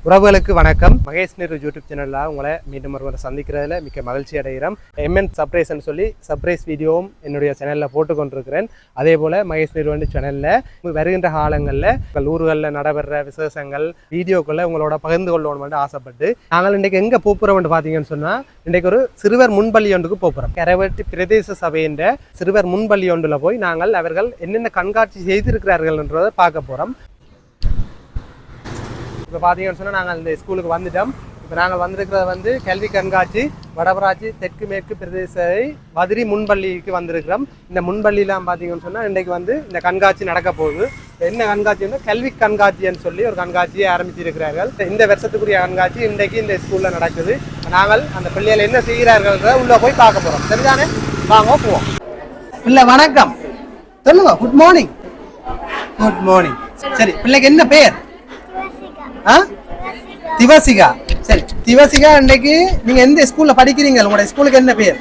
உறவுகளுக்கு வணக்கம். மகேஷ் நேரு யூடியூப் சேனலில் உங்களை மீண்டும் ஒருவரை சந்திக்கிறதுல மிக்க மகிழ்ச்சி அடைகிறோம். எம்என் சர்ப்ரைஸ்ன்னு சொல்லி சர்ப்ரைஸ் வீடியோவும் என்னுடைய சேனலில் போட்டு கொண்டிருக்கிறேன். அதே போல் மகேஷ் நேரு சேனலில் வருகின்ற காலங்களில் ஊர்களில் நடைபெற விசேஷங்கள் வீடியோக்களில் உங்களோட பகிர்ந்து கொள்ளணும்னு ஆசைப்பட்டு நாங்கள் இன்றைக்கு எங்கே போகிறோம்னு பார்த்தீங்கன்னு சொன்னால் இன்றைக்கு ஒரு சிறுவர் முன்பள்ளி ஒன்றுக்கு போகிறோம். கரவட்டி பிரதேச சபையின் சிறுவர் முன்பள்ளி ஒன்றில் போய் நாங்கள் அவர்கள் என்னென்ன கண்காட்சி செய்திருக்கிறார்கள்ன்றதை பார்க்க போகிறோம். இப்போ பார்த்தீங்கன்னு சொன்னால் நாங்கள் இந்த ஸ்கூலுக்கு வந்துட்டோம். இப்போ நாங்கள் வந்திருக்கிறது கல்வி கண்காட்சி வடபராட்சி தெற்கு மேற்கு பிரதேச வதிரி முன்பள்ளிக்கு வந்திருக்கிறோம். இந்த முன்பள்ளிலாம் பார்த்தீங்கன்னு சொன்னால் இன்றைக்கு இந்த கண்காட்சி நடக்க போகுது. என்ன கண்காட்சி கல்வி கண்காட்சின்னு சொல்லி ஒரு கண்காட்சியை ஆரம்பிச்சிருக்கிறார்கள். இந்த வருஷத்துக்குரிய கண்காட்சி இன்றைக்கு இந்த ஸ்கூலில் நடக்குது. நாங்கள் அந்த பிள்ளைகள் என்ன செய்கிறார்கள் உள்ளே போய் பார்க்க போகிறோம். சரிதானே? வாங்க போவோம். இல்லை வணக்கம் சொல்லுங்க. Good morning. Good morning. சரி, பிள்ளைக்கு என்ன பேர்? திவசிகா. சரி திவசிகா, இன்றைக்கு நீங்க எந்த ஸ்கூல்ல படிக்கிறீங்க? உங்களோட ஸ்கூலுக்கு என்ன பேர்?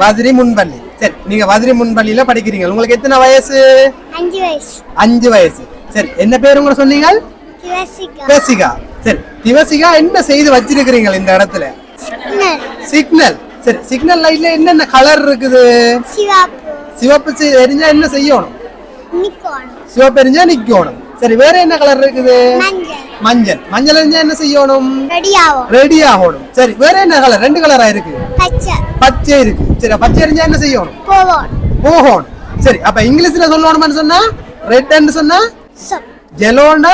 வதிரி முன்பள்ளி. சரி, நீங்க வதிரி முன்பள்ளியில படிக்கிறீங்க. உங்களுக்கு எத்தனை வயசு? 5 வயசு. சரி, என்ன பேர் உங்க சொன்னீங்க? திவசிகா. சரி, திவசிகா என்ன செய்து வச்சிருக்கிறீங்க இந்த இடத்துல? சிக்னல். சரி, சிக்னல் லைட்ல என்னென்ன கலர் இருக்குது? சிவப்பு எரிஞ்சா என்ன செய்யணும்? சிவப்பு எரிஞ்சா நிக்கணும். சரி, வேற என்ன கலர் இருக்குது? மஞ்சள். மஞ்சள் எரிஞ்சா என்ன செய்யணும்? ரெடி ஆகணும். சரி, வேற என்ன கலர்? 2 கலரா இருக்கு. பச்சை இருக்கு. சரி, பச்சை எரிஞ்சா என்ன செய்யணும்? போகணும். சரி, அப்ப இங்கிலீஷ்ல சொல்லணும்னு சொன்னா ரெட்ன்னு சொன்னா yellowனா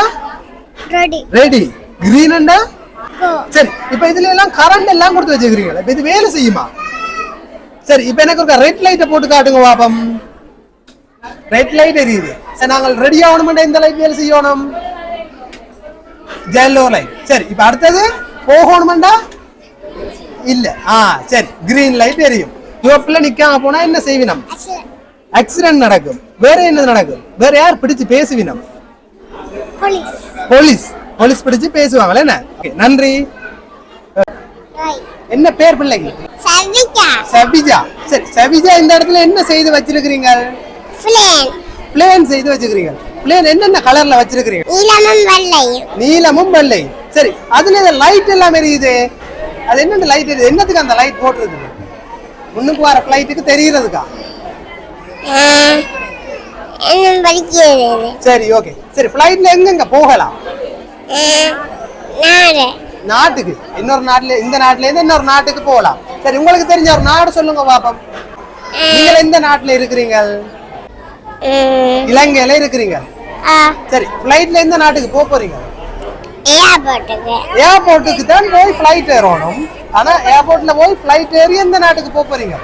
ரெடி, கிரீன்னா கோ. சரி, இப்ப இதுல எல்லாம் கரண்ட் எல்லாம் கொடுத்து வச்சிருக்கீங்க. இப்ப இது வேலை செய்யுமா? சரி, இப்ப எனக்கு ஒரு ரெட் லைட்டை போட்டு காட்டுங்க பாப்போம். ரெட் லைட் எரியுது. நாங்கள் ரெடி ஆகணும். இந்த லைட் வேலை செய்யணும். yellow light. சரி, இப்ப அடுத்தது போகணும்டா இல்ல. சரி, கிரீன் லைட் எரியும். சிவப்புல நிக்காம போனா என்ன செய்வினம்? ஆக்சிடென்ட் நடக்கும். வேற என்ன நடக்கும்? வேற யார் பிடிச்சு பேசுவினம்? போலீஸ். போலீஸ் பிடிச்சு பேசுவாங்களே. என்ன? நன்றி. என்ன பேர் பிள்ளைங்க? சபிஜா. சரி, சபிஜா இந்த இடத்துல என்ன செய்து வச்சிருக்கிறீங்க? பிளேன் செய்து வச்சிருக்கீங்க. பிளேன் என்னென்ன கலர்ல வச்சிருக்கீங்க? நீலமும் வெள்ளை. சரி, அதுல லைட் எல்லாம் எரியுது. அது என்னென்ன லைட் எரியுது? என்னத்துக்கு அந்த லைட் போட்டுருக்கு? முன்னுக்கு வர ஃளைட்டுக்கு தெரியுறதுக்கா? சரி, ஓகே. சரி, ஃளைட்ல எங்க போகலாம்? நாட்டுக்கு. இன்னொரு நாட்டுல, இந்த நாட்டுல இருந்து இன்னொரு நாட்டுக்கு போகலாம். சரி, உங்களுக்கு தெரிஞ்ச ஒரு நாடு சொல்லுங்க பாப்போம். நீங்க எந்த நாட்டுல இருக்கிறீங்க? இலங்கையில இருக்கிறீங்க. சரி, ஃளைட்ல எந்த நாட்டுக்கு போறீங்க? ஏர்போர்ட்டுக்கு தான் போய் ஃளைட் ஏறணும். ஆனா ஏர்போர்ட்ல போய் ஃளைட் ஏறி எந்த நாட்டுக்கு போறீங்க?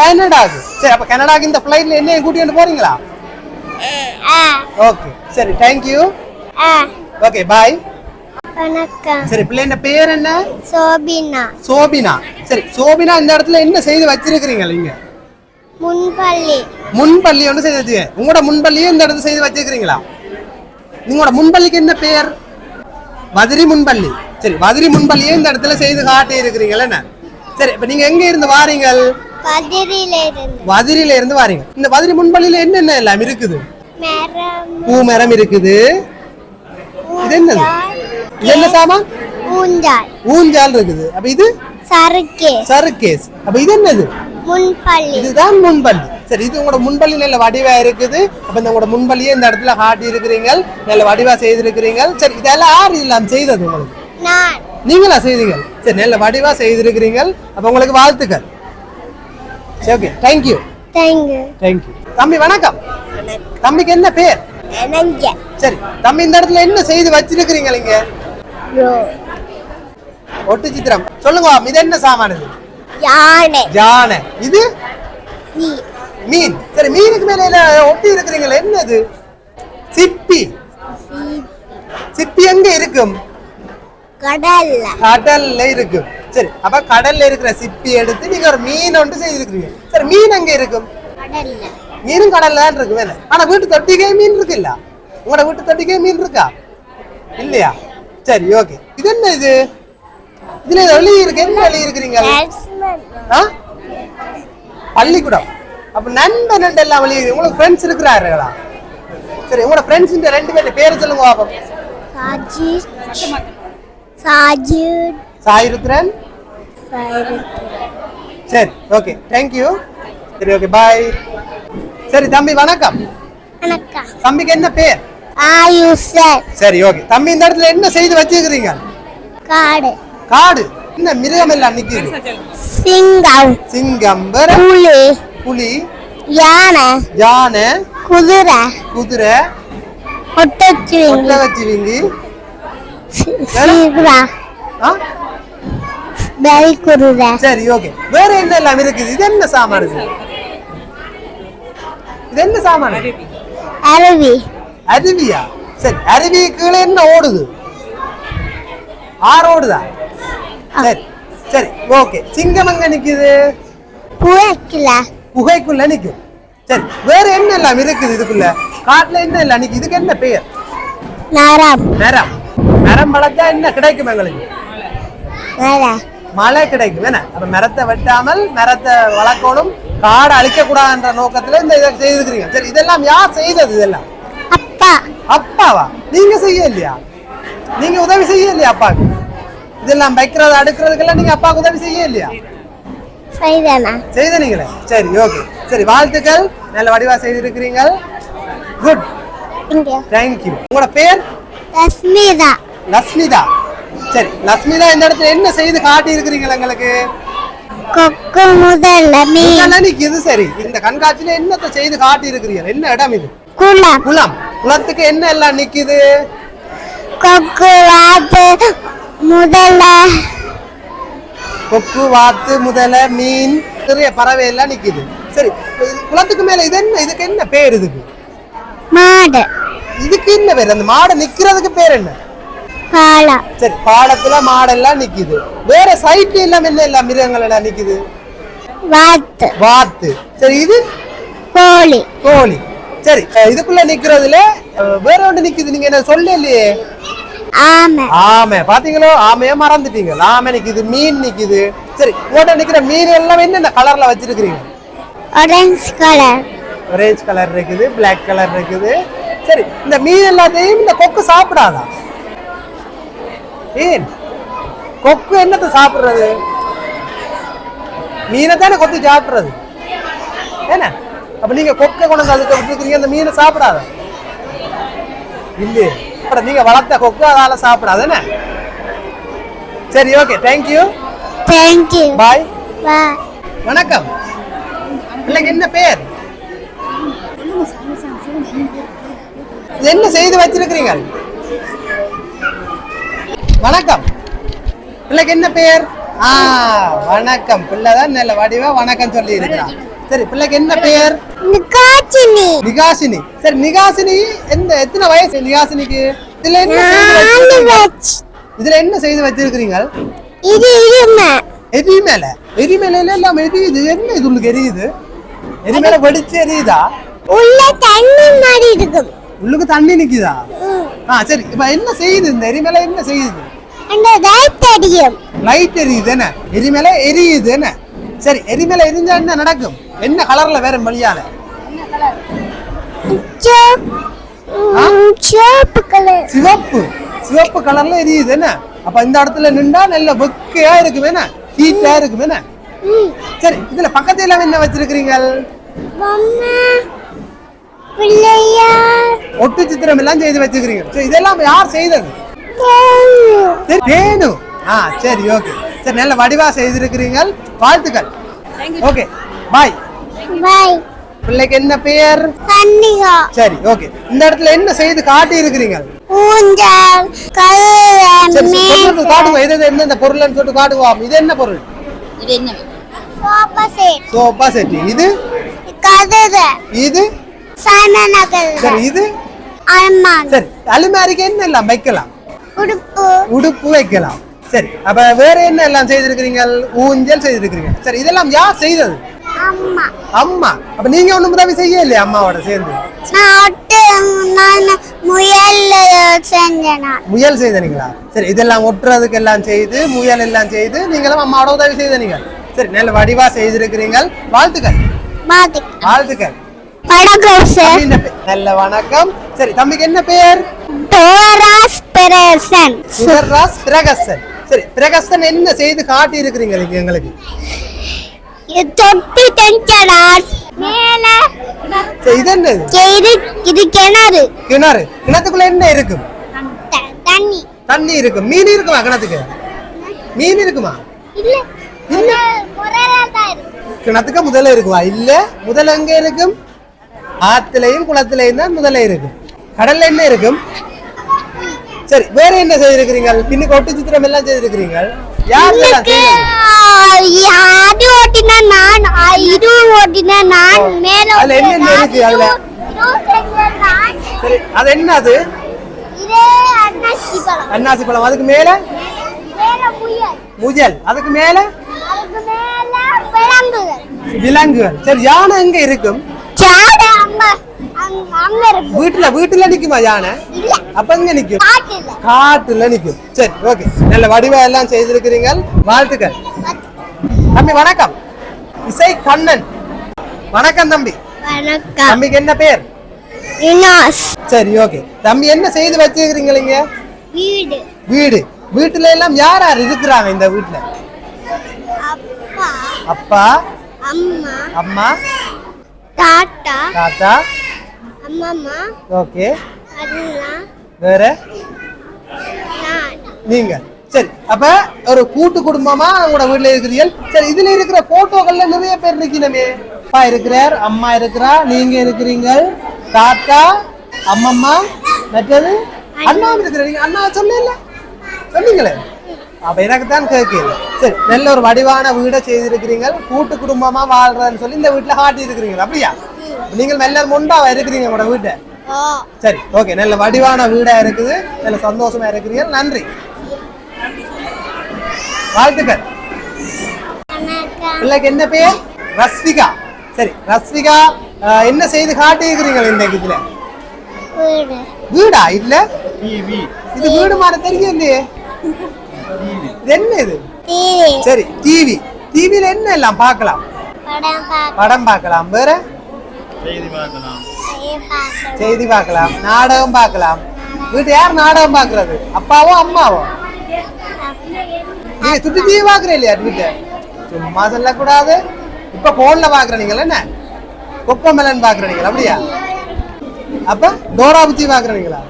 கனடாக்கு. சரி, அப்ப கனடாக்கு இந்த ஃளைட்ல என்ன கூட்டிட்டு போறீங்களா? ஓகே, சரி, தேங்க் யூ. ஓகே, பாய். வணக்கம். சரி, பிள்ளைங்க பேர் என்ன? சோபினா. சோபினா. சரி, சோபினா இந்த இடத்துல என்ன செய்து வச்சிருக்கீங்க? நீங்க முன்பள்ளி. முன்பள்ளி ஒன்று செய்து வச்சுக்க. உங்களோட முன்பள்ளியே இந்த இடத்துல செய்து வச்சிருக்கீங்களா? உங்களோட முன்பள்ளிக்கு என்ன பேர்? வதிரி முன்பள்ளி. சரி, வதிரி முன்பள்ளியே இந்த இடத்துல செய்து காட்டி இருக்கிறீங்களா? என்ன? சரி, இப்ப நீங்க எங்க இருந்து வாரீங்க? வதிரில இருந்து வாரீங்க. இந்த வதிரி முன்பள்ளியில என்னென்ன எல்லாம் இருக்குது? பூ மரம் இருக்குது. இது என்னது? என்ன சாமான்? ஊஞ்சால். ஊஞ்சால் இருக்குது. அப்ப இது சர்க்கேஸ். அப்ப இது என்னது? முன்பள்ளி. இதுதான் முன்பள்ளி. சரி, இது உங்களோட முன்பள்ளி நல்ல வடிவா இருக்குது. அப்ப உங்களோட முன்பள்ளியே இந்த இடத்துல காட்டி இருக்கிறீங்க. நல்ல வடிவா செய்திருக்கிறீங்க. சரி, இதெல்லாம் யார் இதெல்லாம் செய்தது? உங்களுக்கு நீங்களா செய்தீங்க? சரி, நல்ல வடிவா செய்திருக்கிறீங்க. அப்ப உங்களுக்கு வாழ்த்துக்கள். சரி, ஓகே, தேங்க் யூ. தம்பி வணக்கம். தம்பிக்கு என்ன பேர்? சரி, தம்பி இந்த இடத்துல என்ன செய்து வச்சிருக்கிறீங்க? இங்க ஒட்டு சித்திரம். சொல்லுங்க, இது என்ன சாமான்? இது யானை. இது மீன். சரி, மீனுக்கு மேல ஒட்டி இருக்கிறீங்களா? என்னது? சிப்பி. சிப்பி எங்க இருக்கும்? கடல்ல இருக்கும். சரி, அப்ப கடல்ல இருக்கிற சிப்பி எடுத்து நீங்க ஒரு மீன் ஒன்று செய்திருக்கிறீங்க. சரி, மீன் எங்க இருக்கும்? மீனும் கடல்ல தான் இருக்கு. வேலை. ஆனா வீட்டு தொட்டிக்கே மீன் இருக்கு இல்ல? உங்களோட வீட்டு தொட்டிக்கே மீன் இருக்கா? இல்லையா? சரி, ஓகே. இது என்ன? இது இதுல எழுதி இருக்கு. என்ன எழுதி இருக்கிறீங்க? பள்ளிக்கூடம். அப்ப நண்பன் எல்லாம் எழுதி. உங்களுக்கு ஃப்ரெண்ட்ஸ் இருக்கிறார்களா? சரி உங்களோட ஃப்ரெண்ட்ஸ் இந்த ரெண்டு பேர் பேர் சொல்லுங்க பாப்போம். சாஜித் சாஜித் சாயிருத்ரன். சரி ஓகே தேங்க்யூ. சரி ஓகே பாய். சரி தம்பி வணக்கம். வணக்கம். தம்பிக்கு என்ன பேர்? ஆயுஷன். சரி ஓகே தம்பி இந்த இடத்துல என்ன செய்து வச்சிருக்கீங்க? காடு. காடு. என்ன மிருகம் எல்லாம் நிக்குது? சிங்கம். சிங்கம். புலி. புலி. யானை. யானை. குதிரை. குதிரை. ஒட்டகச்சிவிங்கி. சீப்ரா. பெரி குதிரை. சரி ஓகே வேற என்ன எல்லாம் இருக்குது? இது என்ன சாமான் இது? இது என்ன சாமான்? அருவி. அருவியா? சரி அருவி கீழே என்ன ஓடுது? ஆறு ஓடுதா? சரி சரி ஓகே சிங்கம் எங்க நிக்குது? குகைக்குள்ள நிக்கும். சரி வேற என்ன எல்லாம் இருக்குது இதுக்குள்ள? காட்டுல என்ன எல்லாம் நிக்குது? இதுக்கு என்ன பெயர்? மரம். மரம். மரம் வளர்த்தா என்ன கிடைக்கும் எங்களுக்கு? மழை கிடைக்கும். என்ன அப்ப மரத்தை வெட்டாமல் மரத்தை வளர்க்கணும், காடை அழிக்க கூடாதுன்ற நோக்கத்துல இந்த இதை செய்திருக்கிறீங்க. சரி இதெல்லாம் யார் செய்தது? இதெல்லாம் அப்பா. அப்பாவா? நீங்க செய்ய இல்லையா? நீங்க உதவி செய்ய இல்லையா அப்பாவுக்கு? இதெல்லாம் வைக்கிறது அடுக்கிறதுக்கெல்லாம் நீங்க அப்பாவுக்கு உதவி செய்ய இல்லையா? செய்தீங்களே. சரி ஓகே சரி வாழ்த்துக்கள். நல்ல வடிவா செய்திருக்கிறீங்க. Good thank you. உங்களோட பேர்? லஸ்மிதா. லஸ்மிதா. சரி லஸ்மிதா இந்த இடத்துல என்ன செய்து காட்டி இருக்கிறீங்க எங்களுக்கு? கொக்கு முதல்ல மீன். இது சரி இந்த கண்காட்சியில என்னத்தை செய்து காட்டி இருக்கிறீங்க? என்ன இடம் இது? குளம். குளம். குளத்துக்கு என்ன எல்லாம் நிக்குது? கொக்கு வாத்து முதல்ல. கொக்கு வாத்து முதல மீன் நிறைய பறவை எல்லாம் நிக்குது. சரி குளத்துக்கு மேல இது என்ன? இதுக்கு என்ன பேர்? இதுக்கு மாடு. இதுக்கு என்ன பேர்? அந்த மாடு நிக்கிறதுக்கு பேர் என்ன? பாலம். சரி பாலத்துல மாடெல்லாம் நிக்குது. வேற சைட்ல எல்லாம் என்ன எல்லாம் மிருகங்கள் எல்லாம் நிக்குது? வாத்து. வாத்து. சரி இது கோழி. கோழி. சரி இதுக்குள்ள நிக்கிறதுல வேற ஒன்று நிக்குது. நீங்க என்ன சொல்லலையே? ஆமை. ஆமை. பாத்தீங்களோ ஆமைய மறந்துட்டீங்க. ஆமை நிக்குது, மீன் நிக்குது. சரி ஓட்ட நிக்கிற மீன் எல்லாம் என்னென்ன கலர்ல வச்சிருக்கீங்க? Orange colour. ஆரஞ்சு கலர் இருக்குது, பிளாக் கலர் இருக்குது. சரி இந்த மீன் எல்லாத்தையும் இந்த கொக்கு சாப்பிடாதா? ஏன் கொக்கு என்னத்தை சாப்பிடுறது? மீனை தானே கொத்தி சாப்பிடுறது. என்ன அப்ப நீங்க கொக்கை கொண்டு அதுக்கு விட்டுருக்கீங்க, அந்த மீனை சாப்பிடாத இல்லையே? நீங்க வளர்த்த கொக்கு அதால சாப்பிடாது. என்ன சரி okay thank you. Thank you bye. Bye. வணக்கம். பிள்ளைக்கு என்ன பேர்? என்ன செய்து வச்சிருக்கிறீங்க? வணக்கம். பிள்ளைக்கு என்ன பேர்? வணக்கம். பிள்ளைதான் நல்ல வடிவா வணக்கம் சொல்லி இருக்கிறான். சரி பிள்ளைக்கு என்ன பேர்? நிகாசினி. நிகாசினி. சரி நிகாசினி எத்தனை வயசு நிகாசினிக்கு? இதுல என்ன செய்து வச்சிருக்கிறீங்க? இது எரிமேல. எரிமேல எல்லாம் எரியுது. என்ன இது உங்களுக்கு எரியுது? எரிமேல வெடிச்சு எரியுதா? உள்ள தண்ணி மாதிரி இருக்கு. உள்ளுக்கு தண்ணி நிக்குதா? சரி இப்ப என்ன செய்யுது இந்த எரிமேல? என்ன செய்யுது? அந்த லைட் எரியும். லைட் எரியுது. என்ன எரிமேல எரியுது. என்ன சரி எரிமேல எரிஞ்சா என்ன நடக்கும்? என்ன கலர்ல வேற வழியால? சிவப்பு கலர். சிவப்பு. சிவப்பு கலர்ல எரியுது. என்ன அப்ப இந்த இடத்துல நின்றா நல்ல வெக்கையா இருக்கும். என்ன ஹீட்டா இருக்கும். என்ன சரி இதுல பக்கத்துல எல்லாம் என்ன வச்சிருக்கீங்க? ஒட்டு சித்திரம் எல்லாம் செய்து வச்சிருக்கீங்க. சரி இதெல்லாம் யார் செய்தது? வேணு. சரி ஓகே சரி நல்ல வடிவா செய்திருக்கிறீங்க. வாழ்த்துக்கள். Okay bye. பாய். பிள்ளைக்கு என்ன பெயர்? கன்னிகா. சரி ஓகே இந்த இடத்துல என்ன செய்து காட்டி இருக்கிறீங்க? ஊஞ்சல் காட்டுங்க. இது என்ன பொருள்னு சொல்லிட்டு காட்டுவோம். இது என்ன பொருள்? இது என்ன? Sofa set. Sofa set. இது கதவு. இது சாமனகள். சரி இது அலமாரி. சரி அலமாரிக்கு என்ன எல்லாம் வைக்கலாம்? உடுப்பு. உடுப்பு வைக்கலாம். சரி அப்ப வேற என்ன எல்லாம் செய்திருக்கிறீங்க? ஊஞ்சல் செய்திருக்கிறீங்க. சரி இதெல்லாம் யார் செய்தது? அம்மா. அம்மா. அப்ப நீங்க ஒண்ணும் உதவி செய்ய இல்லையா அம்மாவோட சேர்ந்து? நான் முயல் செஞ்சேன். முயல் செய்தீங்களா? சரி இதெல்லாம் ஒட்டுறதுக்கு எல்லாம் செய்து முயல் எல்லாம் செய்து நீங்களும் அம்மாவோட உதவி செய்தீங்க. சரி நல்ல வடிவா செய்திருக்கிறீங்க. வாழ்த்துக்கள். வாழ்த்துக்கள். தம்பியின் பேர். நல்ல வணக்கம். சரி தம்பிக்கு என்ன பேர்? டோராஸ் பெரசன். சுதர்ராஸ் பிரகசன். சரி பிரகசன் என்ன செய்து காட்டி இருக்கிறீங்க நீங்க எங்களுக்கு? தொட்டி டென்ஷனார் மேல. சரி இது என்னது? இது கிணறு. கிணறு. கிணத்துக்குள்ள என்ன இருக்கும்? தண்ணி. தண்ணி இருக்கும். மீன் இருக்குமா கிணத்துக்கு? மீன் இருக்குமா? இல்ல இல்ல. முதல்ல தான் இருக்கு. கிணத்துக்கு முதல்ல இருக்குமா? இல்ல. முதல்ல எங்க இருக்கும்? ஆத்துலயும் குளத்திலையும் தான் முதல்ல இருக்கும். கடல்ல என்ன இருக்கும்? சரி வேற என்ன செய்திருக்கிறீங்க? பின்னுக்கு ஒட்டு சித்திரம் எல்லாம் செய்திருக்கிறீங்க. யாரெல்லாம் செய்தது? அது ஓட்டினா நான், இது ஓட்டினா நான், மேல அதுல என்னென்ன இருக்கு அதுல? சரி அது என்ன அது? இதே அன்னாசி பழம். அன்னாசி பழம். அதுக்கு மேல மேல முயல். முயல். அதுக்கு மேல அதுக்கு மேல விலங்குகள். விலங்குகள். சரி யானை எங்க இருக்கும்? யானை அங்க இருக்கு. வீட்டுல நிக்குமா யானை? இல்ல. அப்ப எங்க நிக்கும்? காட்டுல. காட்டுல நிக்கும். சரி ஓகே நல்ல வடிவா எல்லாம் செய்திருக்கிறீங்க. வாழ்த்துக்கள். தம்பி வணக்கம். இசை கண்ணன். வணக்கம் தம்பி. வணக்கம். தம்பிக்கு என்ன பேர்? இனாஸ். சரி ஓகே. தம்பி என்ன செய்து வச்சிருக்கிறீங்க? வீடு. வீடு. வீட்டுல எல்லாம் யார் யார் இருக்கிறாங்க இந்த வீட்டுல? அப்பா, அப்பா, அம்மா, அம்மா, தாத்தா, தாத்தா. அம்மம்மா, ஓகே. அண்ணா, வேற நான். நீங்க. சரி அப்ப ஒரு கூட்டு குடும்பமா உங்களோட வீட்டுல இருக்கிறீர்கள். சரி இதுல இருக்கிற போட்டோக்கள்ல நிறைய பேர் இருக்கீங்களே. அப்பா இருக்கிறார், அம்மா இருக்கிறா, நீங்க இருக்கிறீங்க, தாத்தா, அம்மம்மா, மற்றது அண்ணா இருக்கிறீங்க. அண்ணா சொன்னீங்களே சொன்னீங்களே. அப்ப எனக்கு தான் கேட்கல. சரி நல்ல ஒரு வடிவான வீடை செய்திருக்கிறீங்க. கூட்டு குடும்பமா வாழ்றதுன்னு சொல்லி இந்த வீட்டுல காட்டி இருக்கிறீங்க. அப்படியா? நீங்கள் எல்லாரும் முண்டாவா இருக்கிறீங்க உங்களோட வீட்டை. சரி ஓகே நல்ல வடிவான வீடா இருக்குது. நல்ல சந்தோஷமா இருக்கிறீங்க. நன்றி. வாழ்த்துக்கள். பிள்ளைக்கு என்ன பேர்? ரஸ்விகா. சரி ரஸ்விகா என்ன செய்து காட்டி இருக்கிறீங்க இந்த இதுல? வீடு. வீடா? இல்ல இது வீடு மாதிரி தெரியலையே. இது என்ன இது? டிவி. சரி டிவி. டிவில என்ன எல்லாம் பார்க்கலாம்? படம் பார்க்கலாம். வேற செய்தி பார்க்கலாம். நாடகம் பார்க்கலாம். வீட்டு யார் நாடகம் பார்க்கறது? அப்பாவோ அம்மாவோ? நீங்க சுத்தி டிவி பாக்குற இல்லையா வீட்டு? சும்மா சொல்லக்கூடாது. இப்ப போன்ல பாக்குறீங்களா? என்ன கொக்கமெலன் பாக்குறீங்களா? அப்படியா? அப்ப டோரா புத்தி பாக்குறீங்களா?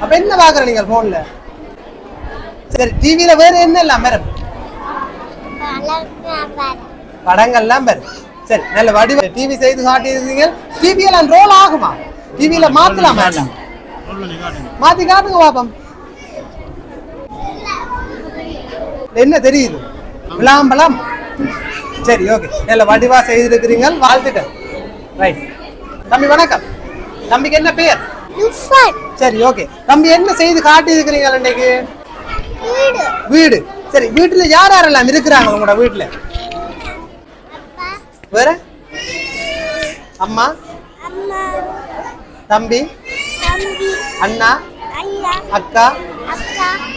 அப்ப என்ன பாக்குறீங்க போன்ல? சரி டிவில வேற என்ன எல்லாம் மேடம்? படங்கள்லாம் பேரு. சரி நல்ல வடிவ டிவி செய்து காட்டி இருக்கீங்க. டிவி எல்லாம் ரோல் ஆகுமா? டிவில மாத்தலாமா? மாத்தி காட்டுங்க பாப்போம். என்ன தெரியுது? விளாம்பலம். சரி ஓகே நல்ல வடிவா செய்திருக்கிறீங்க. வாழ்த்துக்கள். ரைட். தம்பி வணக்கம். தம்பிக்கு என்ன பேர்? சரி ஓகே. தம்பி என்ன செய்து காட்டி இருக்கிறீங்க இன்னைக்கு? வீடு. சரி வீட்டுல யார் யாரெல்லாம் இருக்கிறாங்க உங்களோட வீட்டுல? வேற அம்மா, தம்பி, அண்ணா, அக்கா,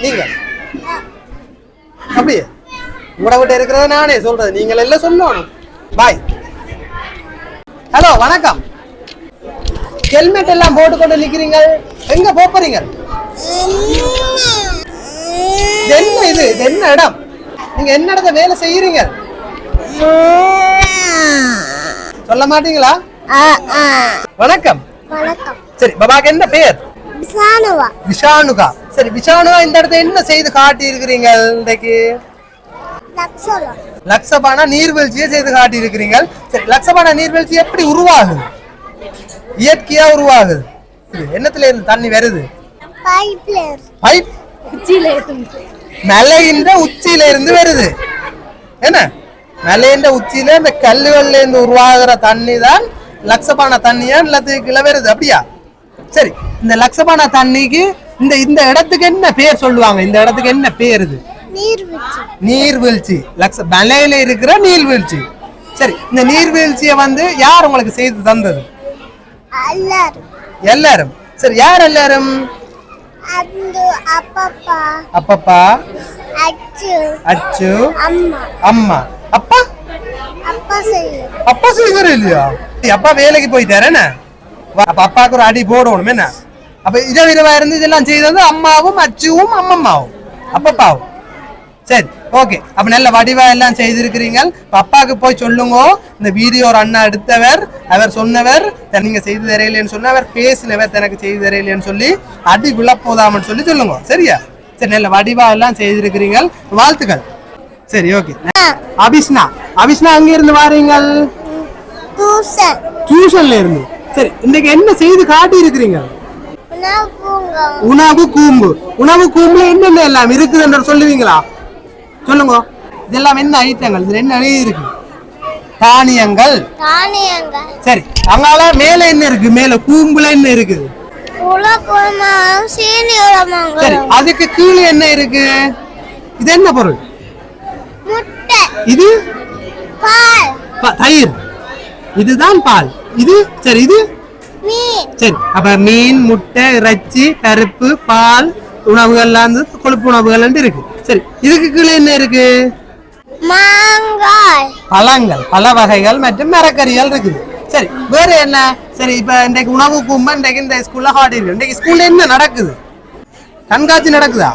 நீங்க. அப்படியே உங்களோட வீட்டு இருக்கிறத நானே சொல்றது. நீங்கள் எல்லாம் சொல்லணும். பாய். ஹலோ வணக்கம். ஹெல்மெட் எல்லாம் போட்டு கொண்டு நிக்கிறீங்க. எங்க போறீங்க? என்ன இது? என்ன இடம்? நீங்க என்ன இடத்த வேலை செய்யறீங்க? சொல்ல மாட்டீங்களா? வணக்கம். வணக்கம். சரி பாபாக்கு என்ன பேர்? விசானுவா. விஷானுகா. சரி விஷானுகா இந்த இடத்த என்ன செய்து காட்டி இருக்கிறீங்க இன்னைக்கு? லக்ஸபானா நீர்வீழ்ச்சியை செய்து காட்டி இருக்கிறீங்க. சரி லக்ஸபானா நீர்வீழ்ச்சி எப்படி உருவாகுது? இயற்கையா உருவாகுது. என்னத்துல இருந்து தண்ணி வருது? பைப். மலையின் உச்சியில இருந்து வருது. என்ன மலையின் உச்சியில இந்த கல்லுகள்ல இருந்து உருவாகிற தண்ணி தான் லக்ஸபானா தண்ணியா எல்லாத்துக்கு வருது. அப்படியா? சரி இந்த லக்ஸபானா தண்ணிக்கு இந்த இடத்துக்கு என்ன பேர் சொல்லுவாங்க? இந்த இடத்துக்கு என்ன பேர்? இது நீர்வீழ்ச்சி. மலையில இருக்கிற நீர்வீழ்ச்சி. சரி இந்த நீர்வீழ்ச்சியை யார் உங்களுக்கு செய்து தந்தது? எல்லாரும். சரி யார் எல்லாரும்? அப்பப்பா, அச்சு, அம்மா. அப்பா? அப்பா செய்யற இல்லையா? அப்பா வேலைக்கு போயிட்டாரு. என்ன அப்ப அப்பாவுக்கு ஒரு அடி போடணும் என்ன? அப்ப இரவிரவா இருந்து இதெல்லாம் செய்தது அம்மாவும் அச்சுவும் அம்மம்மாவும் அப்பப்பாவும். சரி ஓகே. அப்ப நல்ல வடிவா எல்லாம் செய்திருக்கிறீங்க. அப்பாவுக்கு போய் சொல்லுங்க, இந்த வீடியோ ஒரு அண்ணா எடுத்தவர், அவர் சொன்னவர் நீங்க செய்து தரையிலேன்னு சொன்ன, அவர் பேசினவர் தனக்கு செய்து தரையிலேன்னு சொல்லி அடி விழப்போதாமன்னு சொல்லி சொல்லுங்க. சரியா? சரி, நல்ல வடிவா எல்லாம் செய்திருக்கிறீங்க, வாழ்த்துக்கள். சரி ஓகே. அபிஷ்னா, அபிஷ்னா அங்க இருந்து வாரீங்க? டியூஷன்ல இருந்து. சரி, இன்னைக்கு என்ன செய்து காட்டி இருக்கிறீங்க? உணவு கூம்பு. உணவு கூம்புல என்னென்ன எல்லாம் இருக்குதுன்னு சொல்லுவீங்களா? சொல்லுங்க. இதெல்லாம் என்ன ஐட்டங்கள்? இதுல என்ன இருக்கு? தானியங்கள். சரி, அங்கால மேல என்ன இருக்கு? மேல கூம்புல என்ன இருக்குது? சரி, அதுக்கு கீழே என்ன இருக்கு? இது என்ன பொருள்? இது தயிர். இதுதான் பால். இது சரி, இது சரி. அப்ப மீன், முட்டை, இறைச்சி, பருப்பு, பால் உணவுகள்லாம் கொழுப்பு உணவுகள் இருக்கு. சரி, இதுக்கு கீழே என்ன இருக்கு? பழங்கள், பல வகைகள் மற்றும் மரக்கறிகள் இருக்குது. சரி, வேற என்ன? சரி, இப்ப இன்றைக்கு உணவு கூம்ப இன்றைக்கு இந்த ஸ்கூல்ல ஹாட் இருக்கு. இன்றைக்கு ஸ்கூல்ல என்ன நடக்குது? கண்காட்சி நடக்குதா?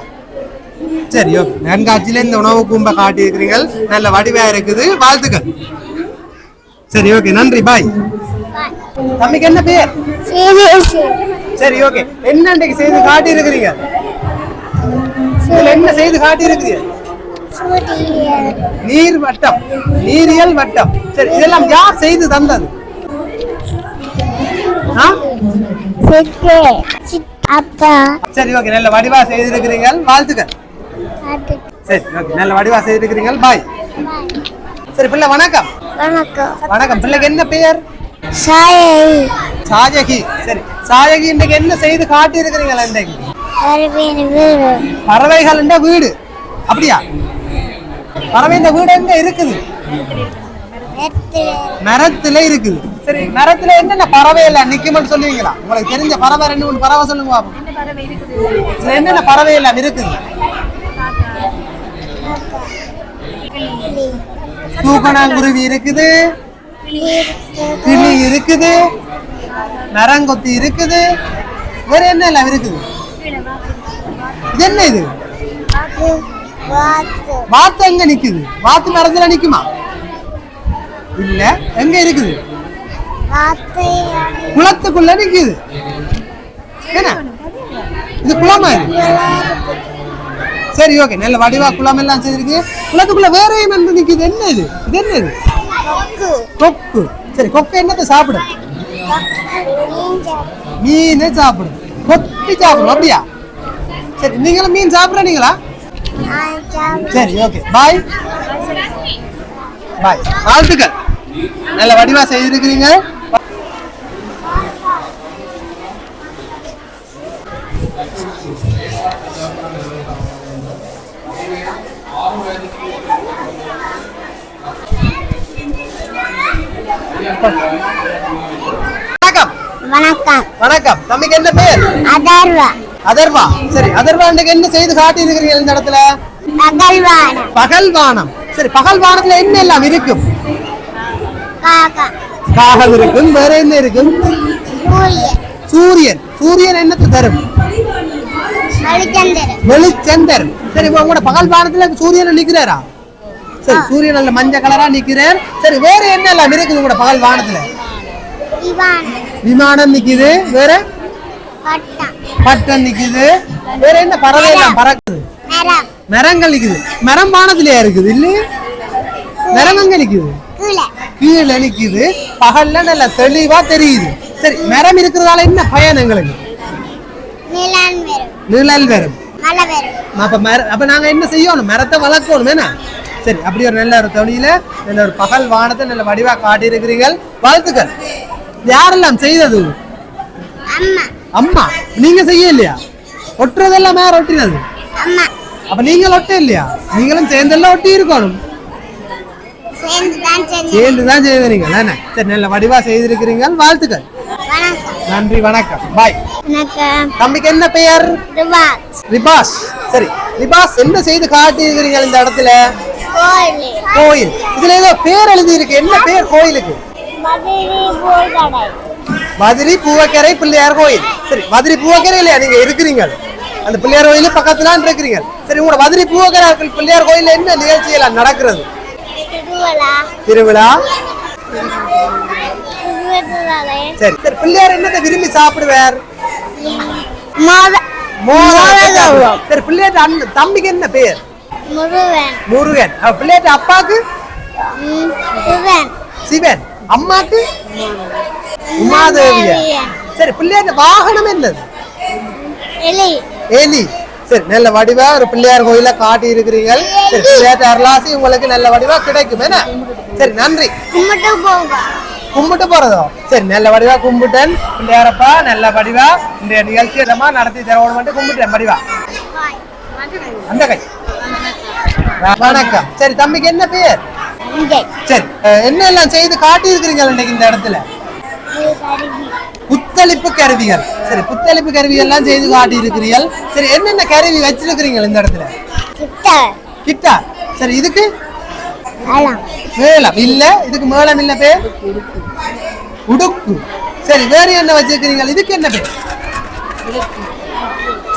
சரி ஓகே. கண்காட்சியில இந்த உணவு கூம்ப காட்டி இருக்கிறீங்க, நல்ல வடிவா இருக்குது, வாழ்த்துக்கள். சரி ஓகே, நன்றி, பாய். தம்பிக்கு என்ன பேர்? சரி ஓகே. என்ன இன்றைக்கு செய்து காட்டி இருக்கிறீங்க? என்ன செய்து காட்டி இருக்கிறீங்க? நீர் வட்டம், நீரியல் வட்டம். சரி, இதெல்லாம் யார் செய்து தந்தது? சரி ஓகே, நல்ல வடிவா செய்திருக்கிறீங்க, வாழ்த்துக்கள். சரி ஓகே, நல்ல வடிவா செய்திருக்கிறீங்க, பாய். சரி பிள்ளை, வணக்கம். வணக்கம். பிள்ளைக்கு என்ன பெயர்? சாயகி. சரி, சாயகி இன்றைக்கு என்ன செய்து காட்டி இருக்கிறீங்களா? இன்றைக்கு பறவைகள் வீடு. அப்படியா? பறவை இந்த வீடு எங்க இருக்குது? மரத்துல இருக்குது. சரி, மரத்துல என்னென்ன பறவை எல்லாம் நிக்கும்னு சொல்லுவீங்களா? உங்களுக்கு தெரிஞ்ச பறவை 2-3 பறவை சொல்லுங்க பாப்போம். என்னென்ன பறவை எல்லாம் இருக்குது? தூக்கணாங்குருவி இருக்குது, கிளி இருக்குது, நரங்கொத்தி இருக்குது, வேற என்ன எல்லாம் இருக்குது? இது என்ன? இது வாத்து. எங்க நிக்குது? வாத்து மரத்துல நிக்குமா? இல்ல, எங்க இருக்குது? குளத்துக்குள்ள நிக்குது. என்ன இது? குளமா? சரி ஓகே, நல்ல வடிவா குளம் எல்லாம் செய்திருக்கு. குளத்துக்குள்ள வேற என்ன நிக்குது? என்ன இது? இது என்ன இது? கொக்கு. சரி, கொக்கு என்னத்தை சாப்பிடும்? மீன் சாப்பிடும். கொத்தி சாப்பிடும். அப்படியா? சரி, நீங்களும் மீன் சாப்பிடுறீங்களா? சரி ஓகே, பாய். பாய், வாழ்த்துக்கள். நல்ல வடிவா செய்திருக்கிறீங்க. வணக்கம். வணக்கம். வணக்கம். தம்பிக்கு என்ன பேர்? அதர்வா. அதர்வா. சரி, அதர்வா இன்றைக்கு என்ன செய்து காட்டி இருக்கிறீங்க இந்த இடத்துல? பகல்வானம். பகல்வானம். சரி, பகல்வானத்துல என்ன எல்லாம் இருக்கும்? காகம் இருக்கும். வேற என்ன இருக்கும்? சூரியன். சூரியன் என்னத்தை தரும்? வெளிச்சந்தர். சரி, உங்களோட பகல்வானத்துல சூரியன் நிக்கிறாரா? சரி, சூரியன் நல்ல மஞ்சள் கலரா நிக்கிறார். சரி, வேற என்ன எல்லாம் இருக்குது உங்களோட பகல்வானத்துல? விமானம் நிக்குது. வேற பட்டம் நிக்குது. வேற என்ன பறவை எல்லாம் பறக்குது? மரங்கள் நிக்குது. மரம் வானத்திலேயே இருக்குது இல்லையா? மரம் எங்க நிக்குது? கீழே நிக்குது. பகல்ல நல்ல தெளிவா தெரியுது. சரி, மரம் இருக்கிறதால என்ன பயன் எங்களுக்கு? நிழல் வரும். அப்ப நாங்க என்ன செய்யணும்? மரத்தை வளர்க்கணும். என்ன? சரி, அப்படி ஒரு நல்ல ஒரு தொழில நல்ல ஒரு பகல் வானத்தை நல்ல வடிவா காட்டி இருக்கிறீர்கள், வாழ்த்துக்கள். யாரெல்லாம் செய்தது? அம்மா. நீங்க செய்ய இல்லையா? ஒட்டுறதெல்லாம் யார் ஒட்டினது? அப்ப நீங்கள் ஒட்ட இல்லையா? நீங்களும் சேர்ந்தெல்லாம் ஒட்டி இருக்கணும். சேர்ந்துதான் செய்வீங்க. சரி, நல்ல வடிவா செய்திருக்கிறீங்க, வாழ்த்துக்கள். நன்றி, வணக்கம், பாய். தம்பிக்கு என்ன பெயர்? ரிபாஸ். சரி, ரிபாஸ் என்ன செய்து காட்டி இருக்கிறீங்க இந்த இடத்துல? கோயில். இதுல ஏதோ பேர் எழுதி இருக்கு. என்ன பேர் கோயிலுக்கு? மதுரை பூவக்கரை பிள்ளையார் கோயில். சரி, மதுரை பூவக்கரையில நீங்க இருக்கிறீங்க, அந்த பிள்ளையார் கோயில் பக்கத்துல இருக்கிறீங்க. சரி, உங்களோட மதுரை பூவக்கரை பிள்ளையார் கோயில்ல என்ன நிகழ்ச்சி எல்லாம் நடக்கிறது? திருவிழா. சரி சரி, பிள்ளையார் என்னத்தை விரும்பி சாப்பிடுவார்? சரி, பிள்ளையார் தம்பிக்கு என்ன பேர்? முருகன். பிள்ளையார் அப்பாக்கு சிவன், அம்மாக்கு உமாதேவியா. சரி, பிள்ளையார் வாகனம் என்னது? எலி. சரி, நல்ல வடிவா ஒரு பிள்ளையார் கோயில காட்டி இருக்கிறீங்க. சரி, பிள்ளையார் அருளாசி உங்களுக்கு நல்ல வடிவா கிடைக்கும். என்ன? சரி, நன்றி. கும்பிட்டு போறதோ? சரி, நல்ல வடிவா கும்பிட்டேன். பிள்ளையாரப்பா நல்ல வடிவா இந்த நிகழ்ச்சி நடத்தி தரணும் கும்பிட்டேன் வடிவா. அந்த கை. வணக்கம். சரி, தம்பிக்கு என்ன பேர்? சரி, என்ன எல்லாம் செய்து காட்டி இருக்கிறீங்க இன்னைக்கு இந்த இடத்துல? புத்தளிப்பு கருவிகள். சரி, புத்தளிப்பு கருவிகள் எல்லாம் செய்து காட்டி இருக்கிறீர்கள். சரி, என்னென்ன கருவி வச்சிருக்கிறீங்க இந்த இடத்துல? கிட்டார். சரி, இதுக்கு மேளம் இல்ல, இதுக்கு மேளம் இல்ல, பேர் உடுக்கு. சரி, வேற என்ன வச்சிருக்கிறீங்க? இதுக்கு என்ன பேர்?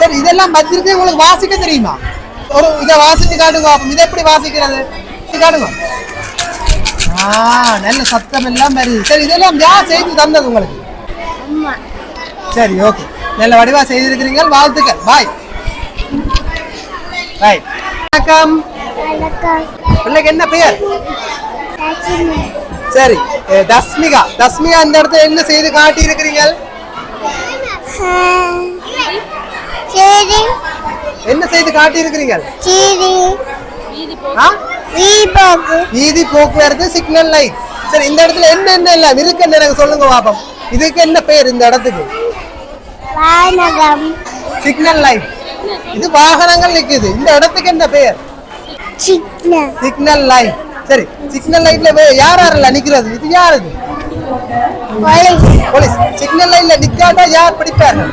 சரி, இதெல்லாம் வச்சிருக்கு. உங்களுக்கு வாசிக்க தெரியுமா? ஒரு இதை வாசிச்சு காட்டுங்க. இதை எப்படி வாசிக்கிறது காட்டுங்க. நல்ல சத்தம் எல்லாம் வருது. சரி, இதெல்லாம் யார் செய்து தந்தது உங்களுக்கு? சரி, ஓகே, நல்ல வடிவா செய்திருக்கிறீங்க. வாழ்த்துக்கள். பாய். பாய். வணக்கம். பிள்ளைக்கு என்ன பெயர்? சரி, தஸ்மிகா. தஸ்மிகா, இந்த இடத்துல என்ன செய்து காட்டி இருக்கிறீங்க? என்ன செய்து காட்டி இருக்கிறீங்க? வீதி போக்குவரத்து, சிக்னல் லைட். சரி, இந்த இடத்துல என்ன எல்லாம் இருக்குன்னு எனக்கு சொல்லுங்க பாப்போம். இதுக்கு என்ன பேர் இந்த இடத்துக்கு? Signal light. இது வாகனங்கள் நிக்குது. இந்த இடத்துக்கு என்ன பேர்? Signal light. சரி, சிக்னல் லைட்ல யாரெல்லாம் நிக்கிறது? இது யாரு? போலீஸ். சிக்னல் லைட்ல நிக்காட்டா யார் பிடிப்பாரு?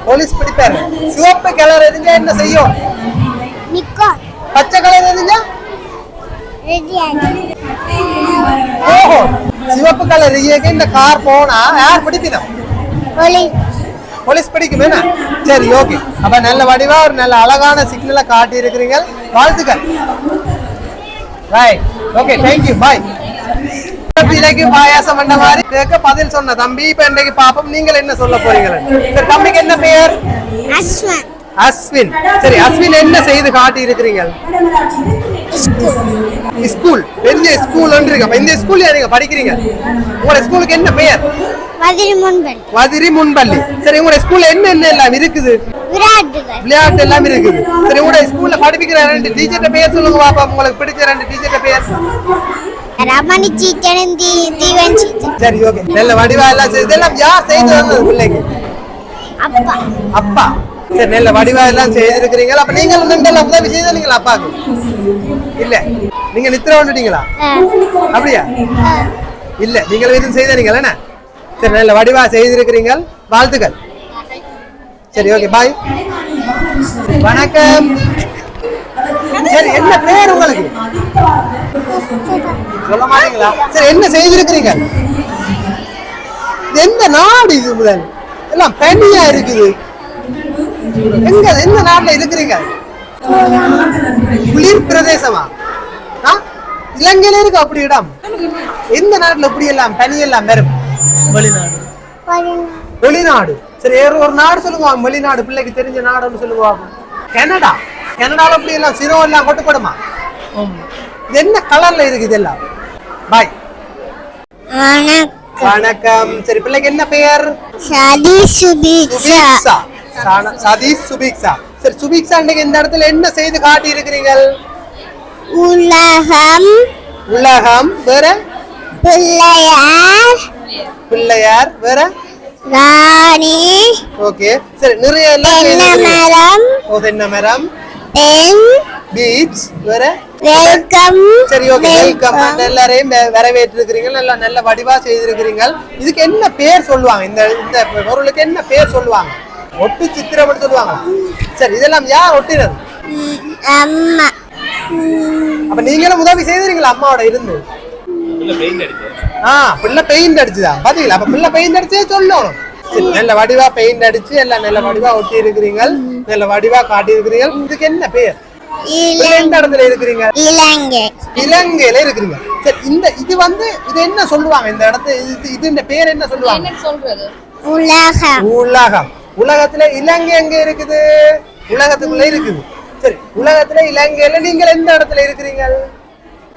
போலீஸ் பிடிப்பாரு. சிவப்பு கலர் எரிஞ்சா என்ன செய்யும்? பச்சை கலர் எரிஞ்சா? ஓஹோ, சிவப்பு கலர் எரிஞ்சா இந்த கார் போனா யார் பிடிப்பினா? போலீஸ் பிடிக்கும். என்ன? சரி, ஓகே. அப்ப நல்ல வடிவா ஒரு நல்ல அழகான சிக்னலை காட்டி இருக்கிறீங்க. வாழ்த்துக்கள். ரைட், ஓகே, தேங்க்யூ, பாய். இன்னைக்கு பாயாசம் பண்ண மாதிரி கேட்க பதில் சொன்ன தம்பி. இப்ப இன்றைக்கு பாப்போம் நீங்கள் என்ன சொல்ல போறீங்க. சரி, தம்பிக்கு என்ன பெயர்? அஸ்வின். சரி, அஸ்வின் என்ன செய்து காட்டி இருக்கிறீங்க? ஸ்கூல். பெரிய ஸ்கூல் இருக்கு. இந்த ஸ்கூல்ல நீங்க படிக்கிறீங்க. உங்க ஸ்கூலுக்கு என்ன பெயர்? மதுரை முன்பள்ளி. சரி, உங்க ஸ்கூல்ல என்ன எல்லாம் இருக்குது? விளையாட்டு எல்லாம் இருக்குது. சரி, உங்க ஸ்கூல்ல படிக்கிற ரெண்டு டீச்சர்ட்ட பேர் சொல்லுங்க பாப்பா. உங்களுக்கு பிடிச்ச ரெண்டு டீச்சர்ட்ட பேர்? ரமணி டீச்சர், தீவன் டீச்சர். சரி, ஓகே, நல்ல வடிவா எல்லாம் செய்து. இதெல்லாம் யார் செய்து வந்தது பிள்ளைக்கு? அப்பா. அப்பா. சரி, நல்ல வடிவா எல்லாம் செய்திருக்கிறீங்க. அப்ப நீங்க உதவி செய்தீங்களா அப்பாக்கு? இல்ல, நீங்க நித்திர வந்துட்டீங்களா? அப்படியா? இல்ல, நீங்கள் எதுவும் செய்தீங்களா? என்ன? சரி, நல்ல வடிவா செய்திருக்கிறீங்க. வாழ்த்துக்கள். சரி, ஓகே, பாய். வணக்கம். சரி, என்ன பேர் உங்களுக்கு? சொல்ல மாட்டீங்களா? சரி, என்ன செய்திருக்கிறீங்க? எந்த நாடு இது? முதல் எல்லாம் பனியா இருக்குது. எங்க எந்த நாட்டுல இருக்கிறீங்க? குளிர் பிரதேசமா? இலங்கையில இருக்கு அப்படி இடம்? எந்த நாட்டுல இப்படி எல்லாம் பனி எல்லாம் வரும்? வெளிநாடு. சரி, ஒரு நாடு சொல்லுங்க. வெளிநாடு பிள்ளைக்கு தெரிஞ்ச நாடுன்னு சொல்லுவாங்க. கனடா. கனடால அப்படி எல்லாம் சிரோ எல்லாம் கொட்டுப்படுமா? இது என்ன கலர்ல இருக்கு இதெல்லாம்? பாய். வணக்கம். சரி, பிள்ளைக்கு என்ன பெயர்? சதீஷ் சுபிக்ஷா. சதீஷ் சுபிக்ஷா. சரி, சுபிக்ஷா இன்னைக்கு இந்த இடத்துல என்ன செய்து காட்டி இருக்கிறீங்க? உலகம். உலகம். வேற? பிள்ளையார். பிள்ளையார். வேற? ராணி. ஓகே. சரி, நிறைய தென்னைமரம். தென்னைமரம். பீச். வேற? வெல்கம். சரி, ஓகே, வெல்கம். எல்லாரையும் வரவேற்றிருக்கிறீங்க. நல்ல வடிவா செய்திருக்கிறீங்க. இதுக்கு என்ன பேர் சொல்லுவாங்க? இந்த பொருளுக்கு என்ன பேர் சொல்லுவாங்க? ஒட்டு சித்திரம் சொல்லுவாங்க. சரி, இதெல்லாம் யார் ஒட்டினது? அம்மா. அப்ப நீங்களும் உதவி செய்தீங்களா அம்மாவோட இருந்து? பிள்ளை பெயிண்ட் அடிச்சுதான் பாத்தீங்களா? அப்ப பிள்ளை பெயிண்ட் அடிச்சே சொல்லணும். சரி, நல்ல வடிவா பெயிண்ட் அடிச்சு எல்லாம் நல்ல வடிவா ஒட்டி இருக்கிறீங்க, நல்ல வடிவா காட்டி இருக்கிறீங்க. இதுக்கு என்ன பேர்? எந்த இடத்துல இருக்கிறீங்க? இலங்கை. இலங்கையில இருக்கிறீங்க. சரி, இது இது என்ன சொல்லுவாங்க இந்த இடத்து? இது பேர் என்ன சொல்லுவாங்க? உலகம். உலகம். உலகத்துல இலங்கை எங்க இருக்குது? உலகத்துக்குள்ள இருக்குது. சரி, உலகத்துல இலங்கையில நீங்கள் எந்த இடத்துல இருக்கிறீங்க?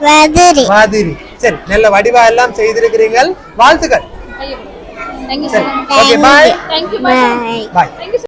வதிரி. மாதிரி. சரி, நல்ல வடிவா எல்லாம் செய்திருக்கிறீங்க. வாழ்த்துக்கள். Thank you so much. Okay, bye. Thank you. Bye. Bye.